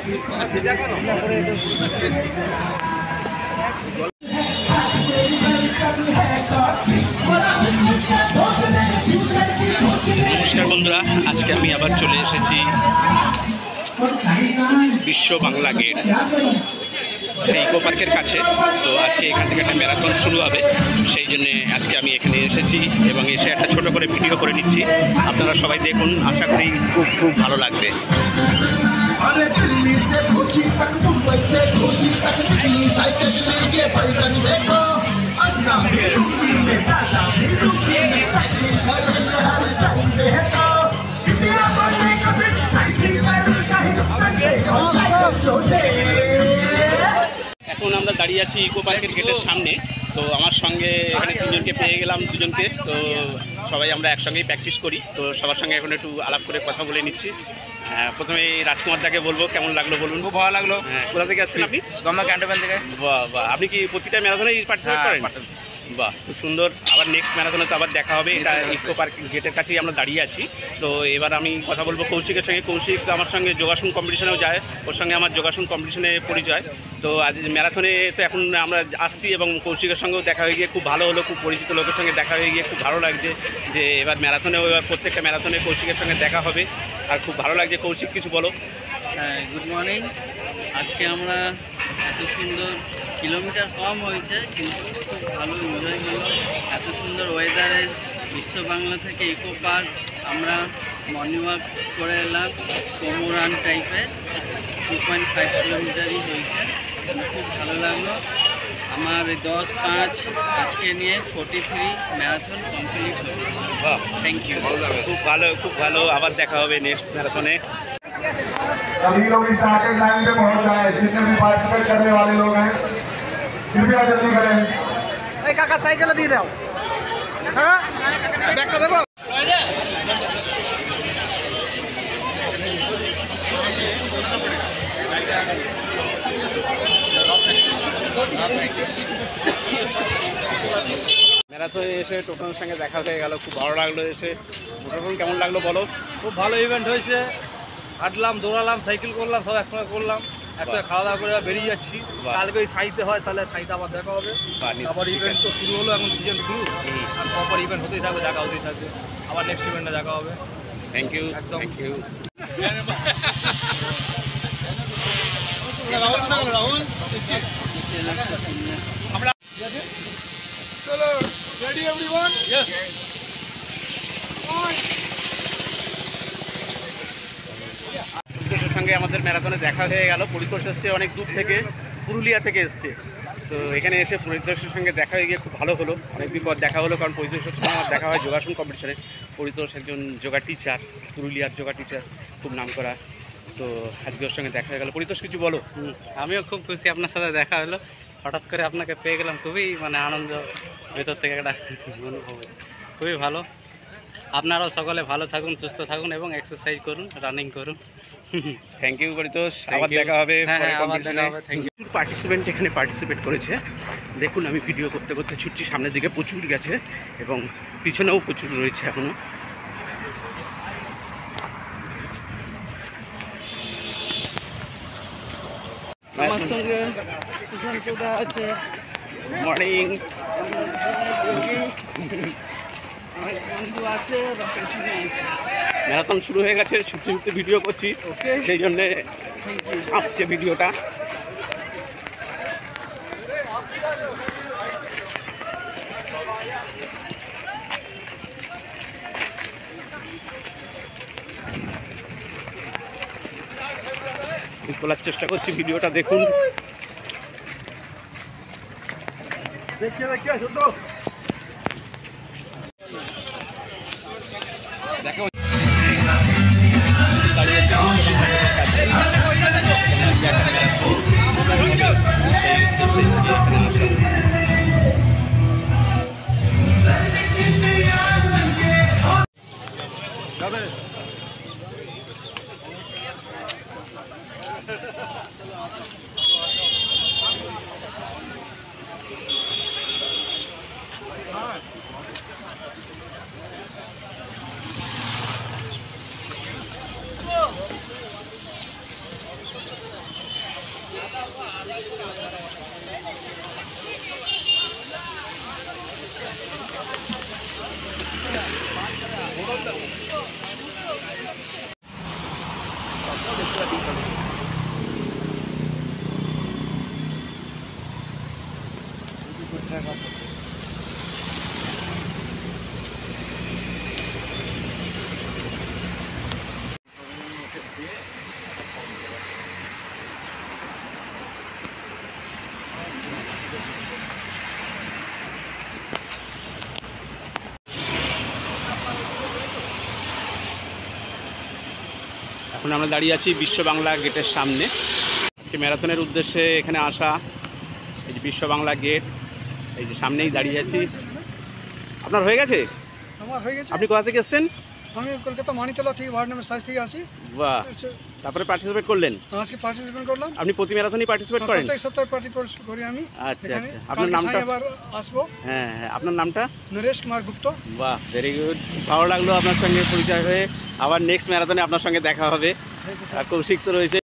নমস্কার বন্ধুরা, আজকে আমি আবার চলে এসেছি বিশ্ব বাংলা গেট ইকো পার্কের কাছে। তো আজকে এখান থেকে একটা ম্যারাথন শুরু হবে, সেই জন্যে আজকে আমি এখানে এসেছি এবং এসে একটা ছোট করে ভিডিও করে নিচ্ছি। আপনারা সবাই দেখুন, আশা করি খুব ভালো লাগবে। এখন আমরা দাঁড়িয়ে আছি ইকো পার্কের গেটের সামনে। তো আমার সঙ্গে এখানে তিনজনকে পেয়ে গেলাম, দুজনকে। তো সবাই আমরা একসঙ্গেই প্র্যাকটিস করি। তো সবার সঙ্গে এখন একটু আলাপ করে কথা বলে নিচ্ছি। প্রথমে রাজকুমার দাকে বলবো, কেমন লাগলো বলুন। খুব ভালো লাগলো। কোথা থেকে আসছেন আপনি? দমদম ক্যান্টনমেন্ট থেকে। বাহ, আপনি কি প্রতিটা ম্যারাথনেই পার্টিসিপেট করেন? বাহ, খুব সুন্দর। আবার নেক্সট ম্যারাথনে তো আবার দেখা হবে। এটা ইকো পার্ক গেটের কাছেই আমরা দাঁড়িয়ে আছি। তো এবার আমি কথা বলবো কৌশিকের সঙ্গে। কৌশিক আমার সঙ্গে যোগাসন কম্পিটিশনেও যায়, ওর সঙ্গে আমার যোগাসন কম্পিটিশনে পরিচয়। তো আজ ম্যারাথনে তো এখন আমরা আসছি এবং কৌশিকের সঙ্গেও দেখা হয়ে গিয়ে খুব ভালো হলো। খুব পরিচিত লোকের সঙ্গে দেখা হয়ে গিয়ে খুব ভালো লাগছে যে এবার ম্যারাথনেও এবার প্রত্যেকটা ম্যারাথনে কৌশিকের সঙ্গে দেখা হবে, আর খুব ভালো লাগছে। কৌশিক, কিছু বলো। হ্যাঁ, গুড মর্নিং। আজকে আমরা এত সুন্দর, কিলোমিটার কম হয়েছে কিন্তু খুব ভালো এনজয় হলো। এত সুন্দর ওয়েদারে বিশ্ব বাংলা থেকে ইকো পার্ক আমরা মর্নিং ওয়াক করে এলাম। কোমরান টাইপের 2.5 কিলোমিটারই হয়েছে, খুব ভালো লাগলো। আমার 10-5 আজকে নিয়ে 43 ম্যারাথন কমপ্লিট হলো। থ্যাংক ইউ, খুব ভালো। আবার দেখা হবে নেক্সট ম্যারাথনে। सभी लोग इस आगे लाइन पे पहुंच जाए, जितने भी पार्टिसिपेट करने वाले लोग हैं कृपया जल्दी करें। কাকা সাইকেল দিয়ে দাও, কাকা ব্যাগটা দেবো। ম্যারাথনে এসে টোটনের সঙ্গে দেখা হয়ে গেল, খুব ভালো লাগলো এসে। টোটন কেমন লাগলো বলো। খুব ভালো ইভেন্ট হয়েছে। হাঁটলাম, দৌড়ালাম, সাইকেল করলাম, সব একসঙ্গে করলাম। একসাথে খাওয়া দাওয়া করে বেরিয়ে যাচ্ছি। কালকে ওই সাইতে হয়, তাহলে সাইতে আবার দেখা হবে। আবার ইভেন্ট তো শুরু হলো, এখন সিজন শুরু, আর পরপর ইভেন্ট হতেই থাকবে, দেখা হতেই থাকবে। আবার নেক্সট ইভেন্টে দেখা হবে। থ্যাংক ইউ, একদম। Thank you. चलो रेडी एवरीवन? यस। পরিতোষের সঙ্গে আমাদের ম্যারাথনে দেখা হয়ে গেল। পরিতোষ এসছে অনেক দূর থেকে, পুরুলিয়া থেকে এসছে। তো এখানে এসে পরিতোষের সঙ্গে দেখা হয়ে গিয়ে খুব ভালো হলো। অনেকদিন পর দেখা হলো, কারণ পরিতোষের সঙ্গে আমার দেখা হয় যোগাসন কম্পিটিশনে। পরিতোষ একজন যোগা টিচার, পুরুলিয়ার যোগা টিচার, খুব নাম করা। তো আজকে ওর সঙ্গে দেখা হয়ে গেল। পরিতোষ, কিছু বলো। আমিও খুব খুশি, আপনার সাথে দেখা হলো। হঠাৎ করে আপনাকে পেয়ে গেলাম, খুবই আনন্দ ভেতর থেকে একটা অনুভব, খুবই ভালো। আপনারাও সকলে ভালো থাকুন, সুস্থ থাকুন এবং এক্সারসাইজ করুন, রানিং করুন। থ্যাংক ইউ পরিতোষ, আবার দেখা হবে। প্রচুর পার্টিসিপেন্ট এখানে পার্টিসিপেট করেছে। দেখুন, আমি ভিডিও করতে করতে ছুটছি, সামনের দিকে প্রচুর গেছে এবং পিছনেও প্রচুর রয়েছে এখনও। আমার সঙ্গে সুশান্তদা আছে। মর্নিং। বন্ধু আছে, ম্যারাথন শুরু হয়ে গেছে, ছুটতে ছুটতে ভিডিও করছি, সেই জন্যে আসছে ভিডিওটা। তোলার চেষ্টা করছি, ভিডিওটা দেখুন। এখন আমরা দাঁড়িয়ে আছি বিশ্ব বাংলা গেটের সামনে। আজকে ম্যারাথনের উদ্দেশ্যে এখানে আসা। এই যে বিশ্ব বাংলা গেট, এই যে সামনেই দাঁড়িয়ে আছি। আপনার হয়ে গেছে? আমার হয়ে গেছে। আপনি কোথা থেকে এসেছেন? আমি কলকাতা মানিতলা থেকে ওয়ার্ড নাম্বার 7 থেকে আসি। বাহ, তারপরে পার্টিসিপেট করলেন? আজকে পার্টিসিপেট করলাম। আপনি প্রতি ম্যারাথনই পার্টিসিপেট করেন? প্রত্যেক সপ্তাহে পার্টিসিপেট করি আমি। আচ্ছা আচ্ছা, আপনার নামটা? এবার আসবো। হ্যাঁ হ্যাঁ, আপনার নামটা? নরেশ কুমার গুপ্ত। বাহ, ভেরি গুড, ভালো লাগলো আপনার সঙ্গে পরিচয় হয়ে। আবার নেক্সট ম্যারাথনে আপনার সঙ্গে দেখা হবে। আর কৌশিক তো রয়েছে।